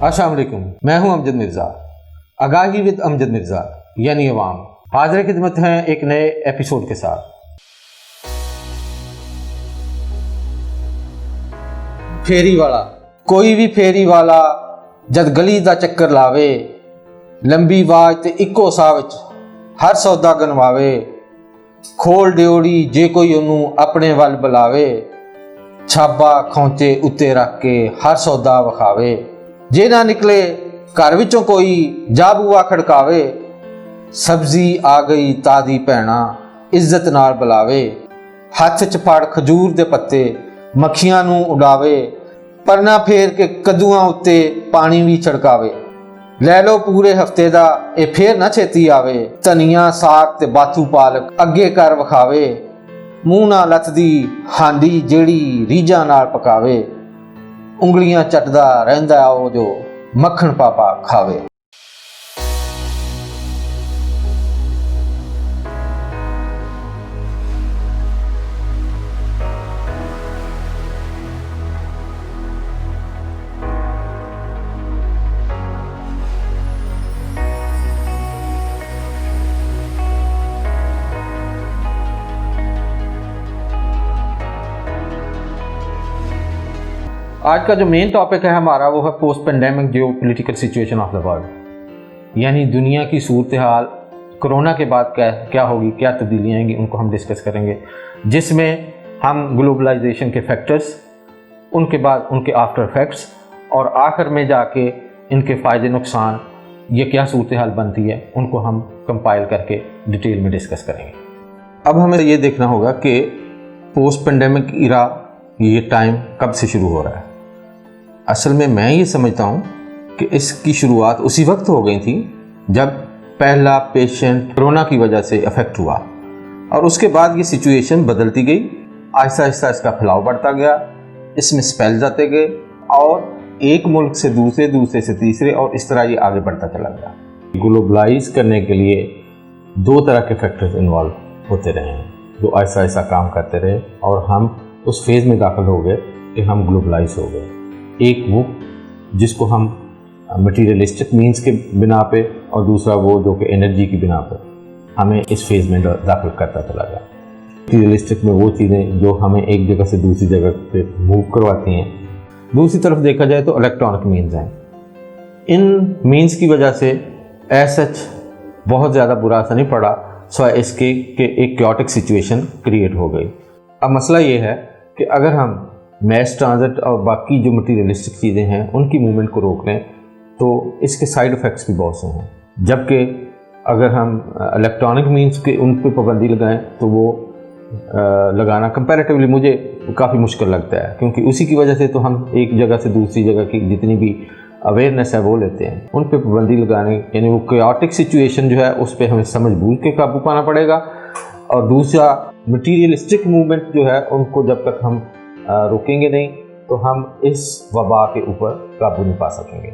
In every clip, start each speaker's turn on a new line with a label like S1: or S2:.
S1: अस्सलाम वालेकुम, मैं हूं अमजद मिर्ज़ा। आगाही विद अमजद मिर्ज़ा यानी अवाम हाज़िर खिदमत हैं एक नए एपिसोड के साथ। फेरी वाला कोई भी फेरी वाला जद गली दा चक्कर लावे, लंबी आवाज़ ते इक्को साह विच हर सौदा गनवावे। खोल ड्योड़ी जे कोई ओनू अपने वल बुलावे, छाबा खोंचे उत्ते रख के हर सौदा विखावे। जे ना निकले घर विचों कोई जा बूआ खड़कावे, सब्जी आ गई तादी भैणा इज्जत नाल बुलावे। हथ च फड़ खजूर दे पत्ते मक्खियां नूं उडावे, परना फेर के कद्दूआं उत्ते पानी भी छिड़कावे। लै लो पूरे हफ्ते दा ए फेर ना छेती आवे, धनिया साग ते बाथू पालक अगे कर विखावे। मूँह ना लथदी हांडी जेड़ी रीझां नाल पकावे, उंगलियां चटदा रहिंदा ओ जो मक्खण पापा खावे। आज का जो मेन टॉपिक है हमारा वो है post pandemic Jio political situation of the world, यानी दुनिया की सूरत हाल कोरोना के बाद क्या होगी, क्या तब्दीलियाँ आएंगी, उनको हम डिस्कस करेंगे, जिसमें हम ग्लोबलाइजेशन के फैक्टर्स, उनके बाद उनके आफ्टर इफेक्ट्स और आखिर में जाके इनके फ़ायदे नुकसान, ये क्या सूरत हाल बनती है, उनको हम कंपाइल करके डिटेल में डिस्कस करेंगे। अब हमें ये देखना होगा कि पोस्ट पेंडेमिक इरा ये टाइम कब से शुरू हो रहा है। असल में मैं ये समझता हूँ कि इसकी शुरुआत उसी वक्त हो गई थी जब पहला पेशेंट कोरोना की वजह से अफेक्ट हुआ, और उसके बाद ये सिचुएशन बदलती गई। आहिस्ता आहिस्ता इसका फैलाव बढ़ता गया, इसमें स्पेल्स आते गए और एक मुल्क से दूसरे, दूसरे से तीसरे, और इस तरह ये आगे बढ़ता चला गया। ग्लोबलाइज करने के लिए दो तरह के फैक्टर्स इन्वॉल्व होते रहे हैं जो आहिस्ता आहिस्ता काम करते रहे, और हम उस फेज़ में दाखिल हो गए कि हम ग्लोबलाइज हो गए। एक वो जिसको हम मटीरियलिस्टिक मीन्स के बिना पे, और दूसरा वो जो कि एनर्जी की बिना पे हमें इस फेज़ में दाखिल करता चला गया। मटीरियलिस्टिक में वो चीज़ें जो हमें एक जगह से दूसरी जगह पे मूव करवाती हैं। दूसरी तरफ देखा जाए तो इलेक्ट्रॉनिक मीन्स हैं। इन मीन्स की वजह से सच बहुत ज़्यादा बुरा असर नहीं पड़ा, सिवाय इसके कि एक क्योटिक सिचुएशन क्रिएट हो गई। अब मसला ये है कि अगर हम मैस ट्रांजिट और बाकी जो मटीरियलिस्टिक चीज़ें हैं उनकी मूवमेंट को रोक लें तो इसके साइड इफ़ेक्ट्स भी बहुत से हैं। जबकि अगर हम इलेक्ट्रॉनिक मीन्स के उन पर पाबंदी लगाएं तो वो लगाना कंपैरेटिवली मुझे काफ़ी मुश्किल लगता है, क्योंकि उसी की वजह से तो हम एक जगह से दूसरी जगह की जितनी भी अवेयरनेस है वो लेते हैं। उन पर पाबंदी लगाने, यानी वो क्योटिक सिचुएशन जो है उस पर हमें समझ बूझ के काबू पाना पड़ेगा। और दूसरा मटीरियलिस्टिक मूवमेंट जो है उनको जब तक हम रोकेंगे नहीं तो हम इस वबा के ऊपर काबू नहीं पा सकेंगे।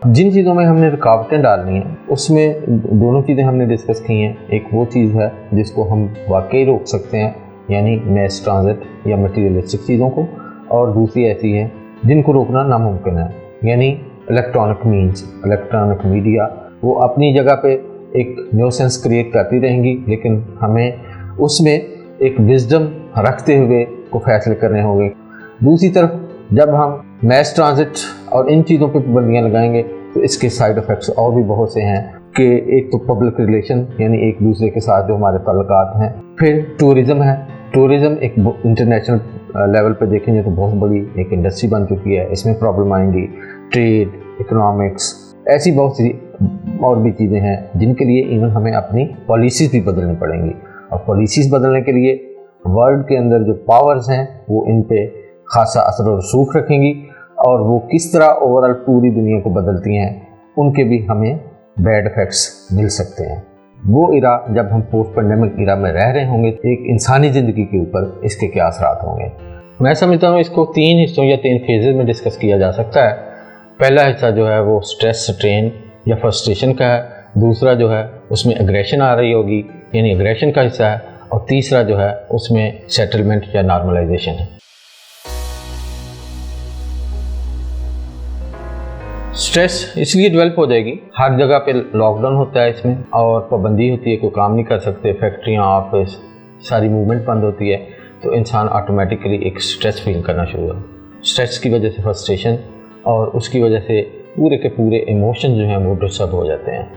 S1: जिन चीज़ों में हमने रुकावटें डालनी हैं उसमें दोनों चीज़ें हमने डिस्कस की हैं। एक वो चीज़ है जिसको हम वाकई रोक सकते हैं, यानी मैस ट्रांजिट या मटीरियलिस्टिक चीज़ों को, और दूसरी ऐसी है जिनको रोकना नामुमकिन है, यानी इलेक्ट्रॉनिक मीन्स, इलेक्ट्रॉनिक मीडिया। वो अपनी जगह पे एक न्यूसेंस क्रिएट करती रहेंगी, लेकिन हमें उसमें एक विजडम रखते हुए को फैसले करने होंगे। दूसरी तरफ जब हम मैस ट्रांजिट और इन चीज़ों पर पाबंदियाँ लगाएंगे तो इसके साइड इफ़ेक्ट्स और भी बहुत से हैं कि एक तो पब्लिक रिलेशन, यानी एक दूसरे के साथ जो हमारे ताल्लुकात हैं। फिर टूरिज़्म है। टूरिज़्म एक इंटरनेशनल लेवल पर देखेंगे तो बहुत बड़ी एक इंडस्ट्री बन चुकी है, इसमें प्रॉब्लम आएंगी। ट्रेड, इकोनॉमिक्स, ऐसी बहुत सी और भी चीज़ें हैं जिनके लिए इवन हमें अपनी पॉलिसीज़ भी बदलनी पड़ेंगी, और पॉलिसीज़ बदलने के लिए वर्ल्ड के अंदर जो पावर्स हैं वो इन पे खासा असर और रसूख रखेंगी, और वो किस तरह ओवरऑल पूरी दुनिया को बदलती हैं उनके भी हमें बैड इफ़ेक्ट्स मिल सकते हैं। वो इरा जब हम पोस्ट पेंडेमिक इरा में रह रहे होंगे, एक इंसानी ज़िंदगी के ऊपर इसके क्या असरात होंगे। मैं समझता हूँ इसको 3 हिस्सों या 3 फेजेज़ में डिस्कस किया जा सकता है। पहला हिस्सा जो है वो स्ट्रेस, स्ट्रेन या फ्रस्ट्रेशन का है। दूसरा जो है उसमें एग्रेशन आ रही होगी, यानी एग्रेशन का हिस्सा है। और तीसरा जो है उसमें सेटलमेंट या नॉर्मलाइजेशन है। स्ट्रेस इसलिए डेवलप हो जाएगी, हर जगह पे लॉकडाउन होता है इसमें और पाबंदी होती है, कोई काम नहीं कर सकते, फैक्ट्रियाँ, ऑफिस, सारी मूवमेंट बंद होती है, तो इंसान ऑटोमेटिकली एक स्ट्रेस फील करना शुरू हुआ। स्ट्रेस की वजह से फ्रस्ट्रेशन और उसकी वजह से पूरे के पूरे इमोशन जो हैं वो डिस्टर्ब हो जाते हैं।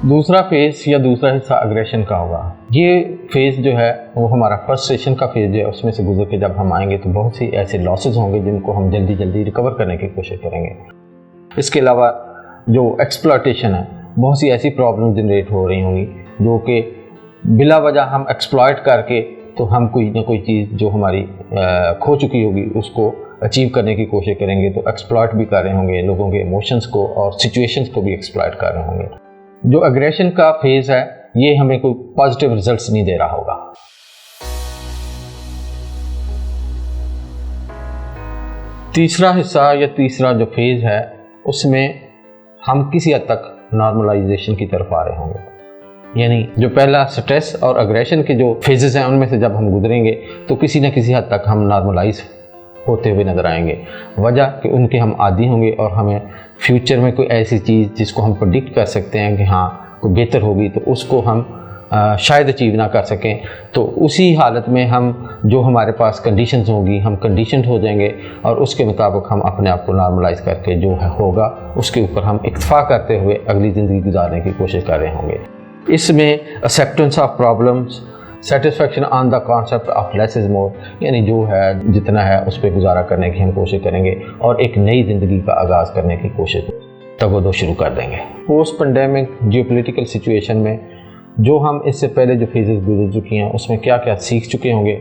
S1: दूसरा फेज़ या दूसरा हिस्सा अग्रेशन का होगा। ये फेज़ जो है वो हमारा फ्रस्ट्रेशन का फेज़ है, उसमें से गुजर के जब हम आएंगे तो बहुत सी ऐसे लॉसेस होंगे जिनको हम जल्दी जल्दी रिकवर करने की कोशिश करेंगे। इसके अलावा जो एक्सप्लॉयटेशन है, बहुत सी ऐसी प्रॉब्लम जनरेट हो रही होंगी जो कि बिला वजह हम एक्सप्लॉयट करके तो हम कोई ना कोई चीज़ जो हमारी खो चुकी होगी उसको अचीव करने की कोशिश करेंगे, तो एक्सप्लॉयट भी कर रहे होंगे, लोगों के इमोशंस को और सिचुएशंस को भी एक्सप्लॉयट कर रहे होंगे। जो एग्रेशन का फेज़ है ये हमें कोई पॉजिटिव रिजल्ट्स नहीं दे रहा होगा। तीसरा हिस्सा या तीसरा जो फेज़ है उसमें हम किसी हद तक नॉर्मलाइजेशन की तरफ आ रहे होंगे, यानी जो पहला स्ट्रेस और अग्रेशन के जो फेजेस हैं उनमें से जब हम गुजरेंगे तो किसी न किसी हद तक हम नॉर्मलाइज होते हुए नज़र आएंगे। वजह कि उनके हम आदी होंगे और हमें फ्यूचर में कोई ऐसी चीज़ जिसको हम प्रेडिक्ट कर सकते हैं कि हाँ कोई बेहतर होगी तो उसको हम शायद अचीव ना कर सकें, तो उसी हालत में हम जो हमारे पास कंडीशंस होंगी हम कंडीशनड हो जाएंगे और उसके मुताबिक हम अपने आप को नॉर्मलाइज करके जो है होगा उसके ऊपर हम इक्तफा करते हुए अगली ज़िंदगी गुजारने की कोशिश कर रहे होंगे। इसमें acceptance of problems, satisfaction on the concept of less is more, यानी जो है जितना है उस पर गुजारा करने की हम कोशिश करेंगे और एक नई ज़िंदगी का आगाज़ करने की कोशिश तगोदो शुरू कर देंगे। पोस्ट पेंडेमिक जियोपॉलिटिकल सिचुएशन में जो हम इससे पहले जो फेजेस गुजर चुकी हैं उसमें क्या क्या सीख चुके होंगे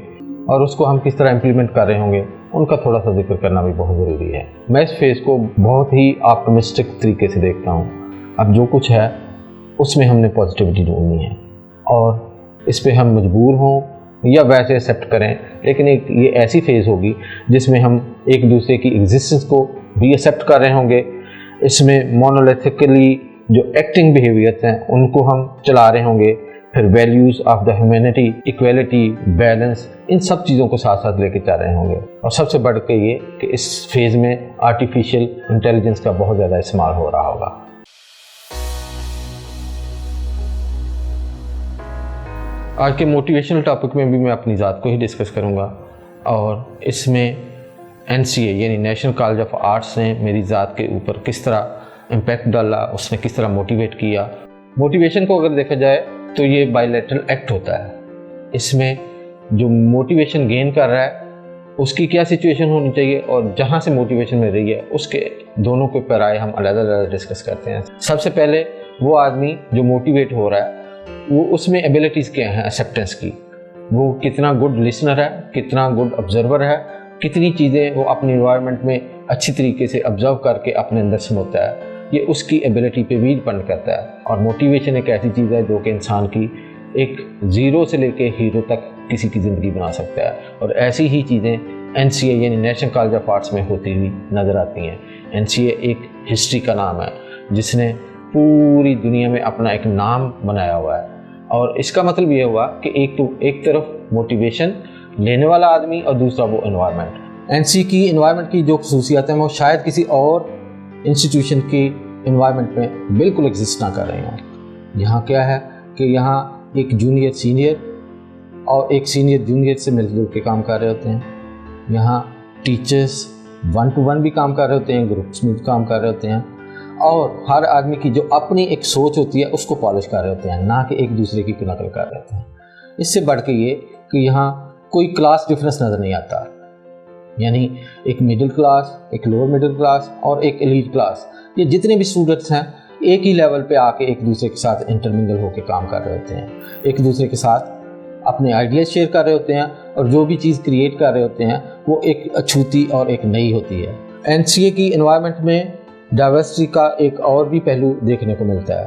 S1: और उसको हम किस तरह इम्प्लीमेंट कर रहे होंगे उनका थोड़ा सा जिक्र करना भी बहुत ज़रूरी है। मैं इस फेज़ को बहुत ही ऑप्टिमिस्टिक तरीके से देखता हूँ। अब जो कुछ है उसमें हमने पॉजिटिविटी ढूंढनी है और इस पे हम मजबूर हों या वैसे एक्सेप्ट करें, लेकिन एक ये ऐसी फेज़ होगी जिसमें हम एक दूसरे की एग्जिस्टेंस को भी एक्सेप्ट कर रहे होंगे। इसमें मोनोलिथिकली जो एक्टिंग बिहेवियर्स हैं उनको हम चला रहे होंगे, फिर values of the humanity, equality, balance, इन सब चीज़ों को साथ साथ लेके चल रहे होंगे। और सबसे बढ़ के ये कि इस फेज़ में आर्टिफिशियल इंटेलिजेंस का बहुत ज़्यादा इस्तेमाल हो रहा होगा। आज के मोटिवेशनल टॉपिक में भी मैं अपनी ज़ात को ही डिस्कस करूँगा और इसमें NCA यानी नेशनल कॉलेज ऑफ आर्ट्स ने मेरी ज़ात के ऊपर किस तरह इम्पैक्ट डाला, उसने किस तरह मोटिवेट किया। मोटिवेशन को अगर देखा जाए तो ये बायलैटरल एक्ट होता है। इसमें जो मोटिवेशन गेन कर रहा है उसकी क्या सिचुएशन होनी चाहिए और जहाँ से मोटिवेशन मिल रही है उसके दोनों के पैराए हम अलग-अलग डिस्कस करते हैं। सबसे पहले वो आदमी जो मोटिवेट हो रहा है वो उसमें एबिलिटीज़ क्या हैं एक्सेप्टेंस की, वो कितना गुड लिसनर है, कितना गुड ऑब्जर्वर है, कितनी चीज़ें वो अपनी एनवायरनमेंट में अच्छी तरीके से ऑब्जर्व करके अपने अंदर समझता है, ये उसकी एबिलिटी पे भी डिपेंड करता है। और मोटिवेशन एक ऐसी चीज़ है जो कि इंसान की एक ज़ीरो से लेके हीरो तक किसी की ज़िंदगी बना सकता है और ऐसी ही चीज़ें NCA यानी नेशनल कॉलेज ऑफ आर्ट्स में होती हुई नज़र आती हैं। NCA एक हिस्ट्री का नाम है जिसने पूरी दुनिया में अपना एक नाम बनाया हुआ है और इसका मतलब ये हुआ कि एक तरफ मोटिवेशन लेने वाला आदमी और दूसरा वो एनवायरनमेंट। NCA की एनवायरनमेंट की जो खसूसियात हैं वो शायद किसी और इंस्टीट्यूशन के एनवायरनमेंट में बिल्कुल एग्जिस्ट ना कर रहे हैं। यहाँ क्या है कि यहाँ एक जूनियर सीनियर और एक सीनियर जूनियर से मिलजुल के काम कर रहे होते हैं। यहाँ टीचर्स 1 to 1 भी काम कर रहे होते हैं, ग्रुप्स में भी काम कर रहे होते हैं और हर आदमी की जो अपनी एक सोच होती है उसको पॉलिश कर रहे होते हैं, ना कि एक दूसरे की नकल कर रहे होते हैं। इससे बढ़ के ये कि यहाँ कोई क्लास डिफरेंस नज़र नहीं आता, यानी एक मिडिल क्लास, एक लोअर मिडिल क्लास और एक एलीट क्लास, ये जितने भी स्टूडेंट्स हैं एक ही लेवल पे आके एक दूसरे के साथ इंटरमिंगल होकर काम कर रहे होते हैं, एक दूसरे के साथ अपने आइडियाज़ शेयर कर रहे होते हैं और जो भी चीज़ क्रिएट कर रहे होते हैं वो एक अछूती और एक नई होती है। NCA की एनवायरनमेंट में डाइवर्सिटी का एक और भी पहलू देखने को मिलता है,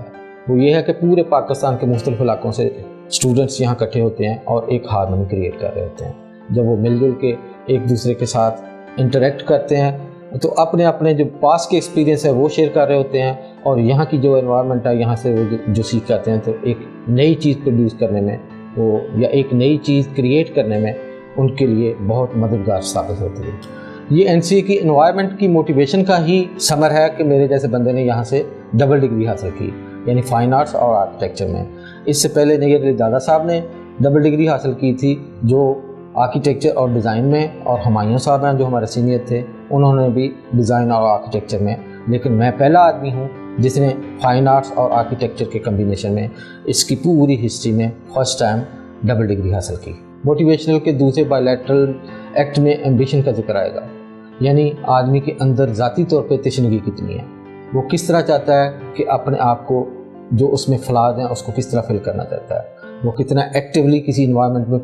S1: वो ये है कि पूरे पाकिस्तान के मुख्तलिफ इलाकों से स्टूडेंट्स यहाँ इकट्ठे होते हैं और एक हार्मनी क्रिएट कर रहे होते हैं। जब वो मिलजुल के एक दूसरे के साथ इंटरेक्ट करते हैं तो अपने अपने जो पास के एक्सपीरियंस है वो शेयर कर रहे होते हैं और यहाँ की जो एनवायरनमेंट है यहाँ से वो जो सीख करते हैं तो एक नई चीज़ प्रोड्यूस करने में वो या एक नई चीज़ क्रिएट करने में ان کے لیے بہت مددگار ثابت ہوتی ہے۔ یہ NCA کی انوائرمنٹ کی موٹیویشن کا ہی ثمر ہے کہ میرے جیسے بندے نے یہاں سے ڈبل ڈگری حاصل کی، یعنی فائن آرٹس اور آرکیٹیکچر میں۔ اس سے پہلے نیر علی دادا صاحب نے ڈبل ڈگری حاصل کی تھی جو آرکیٹیکچر اور ڈیزائن میں، اور ہمایوں صاحب ہیں جو ہمارے سینئر تھے، انہوں نے بھی ڈیزائن اور آرکیٹیکچر میں، لیکن میں پہلا آدمی ہوں جس نے فائن آرٹس اور آرکیٹیکچر کے کمبینیشن میں اس کی پوری ہسٹری میں فرسٹ ٹائم ڈبل ڈگری حاصل کی۔ موٹیویشنل کے دوسرے بائیلیٹرل ایکٹ میں ایمبیشن کا ذکر آئے گا، یعنی آدمی کے اندر ذاتی طور پہ تشنگی کتنی ہے، وہ کس طرح چاہتا ہے کہ اپنے آپ کو جو اس میں فلاز ہیں اس کو کس طرح فل کرنا چاہتا ہے، وہ کتنا ایکٹیولی کسی انوائرمنٹ میں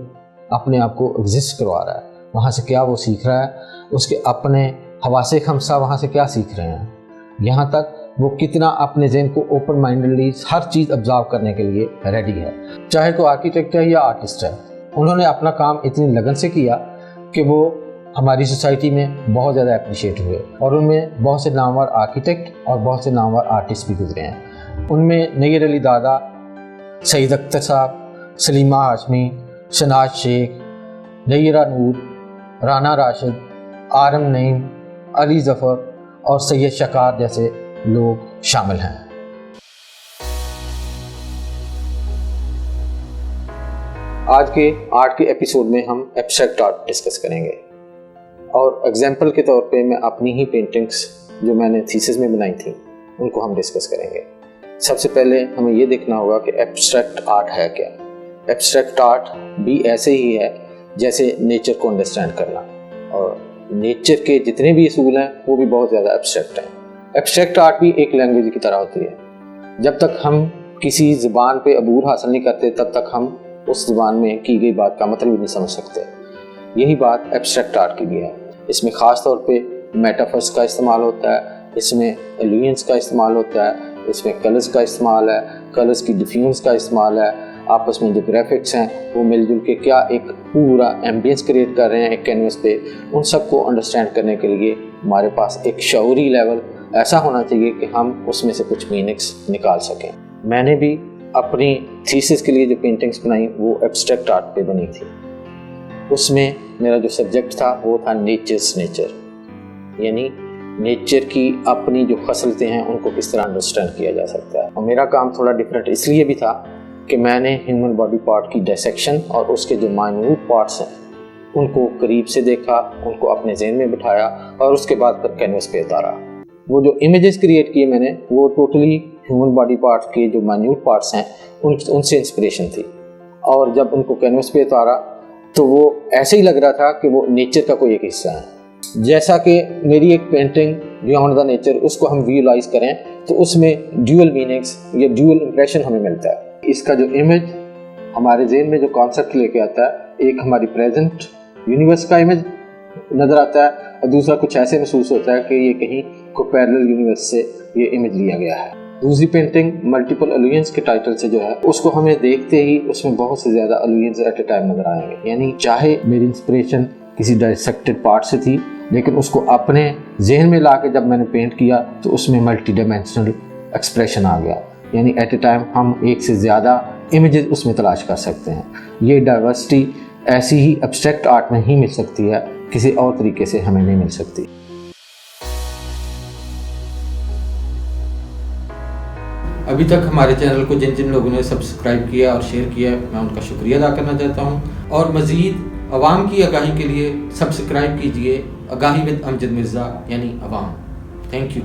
S1: اپنے آپ کو ایگزسٹ کروا رہا ہے، وہاں سے کیا وہ سیکھ رہا ہے، اس کے اپنے حواس خمسہ وہاں سے کیا سیکھ رہے ہیں، یہاں تک وہ کتنا اپنے ذہن کو اوپن مائنڈلی ہر چیز آبزرو کرنے کے لیے ریڈی ہے، چاہے کوئی آرکیٹیکٹ ہے یا آرٹسٹ ہے۔ انہوں نے اپنا کام اتنی لگن سے کیا کہ وہ ہماری سوسائٹی میں بہت زیادہ اپریشیٹ ہوئے، اور ان میں بہت سے نامور آرکیٹیکٹ اور بہت سے نامور آرٹسٹ بھی گزرے ہیں۔ ان میں نیر علی دادا، سعید اختر صاحب، سلیمہ ہاشمی، شناز شیخ، نیرہ نور، رانا راشد، آرم نعیم، علی ظفر اور سید شکار جیسے لوگ شامل ہیں۔ آج کے آرٹ کے ایپیسوڈ میں ہم ایبسٹریکٹ آرٹ ڈسکس کریں گے، اور ایگزامپل کے طور پہ میں اپنی ہی پینٹنگز جو میں نے تھیسس میں بنائی تھیں ان کو ہم ڈسکس کریں گے۔ سب سے پہلے ہمیں یہ دیکھنا ہوگا کہ ایبسٹریکٹ آرٹ ہے کیا۔ ایبسٹریکٹ آرٹ بھی ایسے ہی ہے جیسے نیچر کو انڈرسٹینڈ کرنا، اور نیچر کے جتنے بھی اصول ہیں وہ بھی بہت زیادہ ایبسٹریکٹ ہیں۔ ایبسٹریکٹ آرٹ بھی ایک لینگویج کی طرح ہوتی ہے، جب تک ہم کسی زبان پہ عبور حاصل نہیں کرتے تب تک ہم اس زبان میں کی گئی بات کا مطلب بھی نہیں سمجھ سکتے۔ یہی بات ایبسٹریکٹ آرٹ کی بھی ہے۔ اس میں خاص طور پہ میٹافرس کا استعمال ہوتا ہے، اس میں ایلیونس کا استعمال ہوتا ہے، اس میں کلرز کا استعمال ہے، کلرز کی ڈیفیوژن کا استعمال ہے، آپس میں جو گرافکس ہیں وہ مل جل کے کیا ایک پورا ایمبینس کریٹ کر رہے ہیں ایک کینوس پہ، ان سب کو انڈرسٹینڈ کرنے کے لیے ہمارے پاس ایک شعوری لیول ایسا ہونا چاہیے کہ ہم اس میں سے کچھ میننگس نکال سکیں۔ میں نے بھی اپنی تھیسس کے لیے جو پینٹنگس بنائی وہ ایبسٹریکٹ آرٹ پہ بنی تھی۔ اس میں میرا جو سبجیکٹ تھا وہ تھا نیچر، یعنی نیچر کی اپنی جو خصلتیں ہیں ان کو کس طرح انڈرسٹینڈ کیا جا سکتا ہے۔ اور میرا کام تھوڑا ڈفرینٹ اس لیے بھی تھا کہ میں نے ہیومن باڈی پارٹ کی ڈائسیکشن اور اس کے جو مائنیوٹ پارٹس ہیں ان کو قریب سے دیکھا، ان کو اپنے ذہن میں بٹھایا اور اس کے بعد پھر کینوس پہ اتارا۔ وہ جو امیجز کریٹ کیے میں نے وہ ٹوٹلی ہیومن باڈی پارٹ کے جو مائنیوٹ پارٹس ہیں ان سے انسپریشن تھی، اور جب ان کو کینوس پہ اتارا تو وہ ایسے ہی لگ رہا تھا کہ وہ نیچر کا کوئی ایک حصہ ہے۔ جیسا کہ میری ایک پینٹنگ بیونڈ دا نیچر، اس کو ہم ویژولائز کریں تو اس میں ڈیول میننگس یا ڈیول امپریشن ہمیں ملتا ہے۔ اس کا جو امیج ہمارے ذہن میں جو کانسیپٹ لے کے آتا ہے، ایک ہماری پریزنٹ یونیورس کا امیج نظر آتا ہے، اور دوسرا کچھ ایسے محسوس ہوتا ہے کہ یہ کہیں کو پیرلل یونیورس سے یہ امیج لیا گیا ہے۔ دوسری پینٹنگ ملٹیپل الوژنس کے ٹائٹل سے جو ہے اس کو ہمیں دیکھتے ہی اس میں بہت سے زیادہ الوژنس ایٹ اے ٹائم نظر آئیں گے، یعنی چاہے میری انسپریشن کسی ڈائسیکٹڈ پارٹ سے تھی لیکن اس کو اپنے ذہن میں لا کے جب میں نے پینٹ کیا تو اس میں ملٹی ڈائمینشنل ایکسپریشن آ گیا، یعنی ایٹ اے ٹائم ہم ایک سے زیادہ امیجز اس میں تلاش کر سکتے ہیں۔ یہ ڈائیورسٹی ایسی ہی ایبسٹریکٹ آرٹ میں ہی مل سکتی ہے، کسی اور طریقے سے ہمیں نہیں مل سکتی۔
S2: ابھی تک ہمارے چینل کو جن لوگوں نے سبسکرائب کیا اور شیئر کیا میں ان کا شکریہ ادا کرنا چاہتا ہوں، اور مزید عوام کی آگاہی کے لیے سبسکرائب کیجیے آگاہی ود امجد مرزا یعنی عوام۔ Thank you.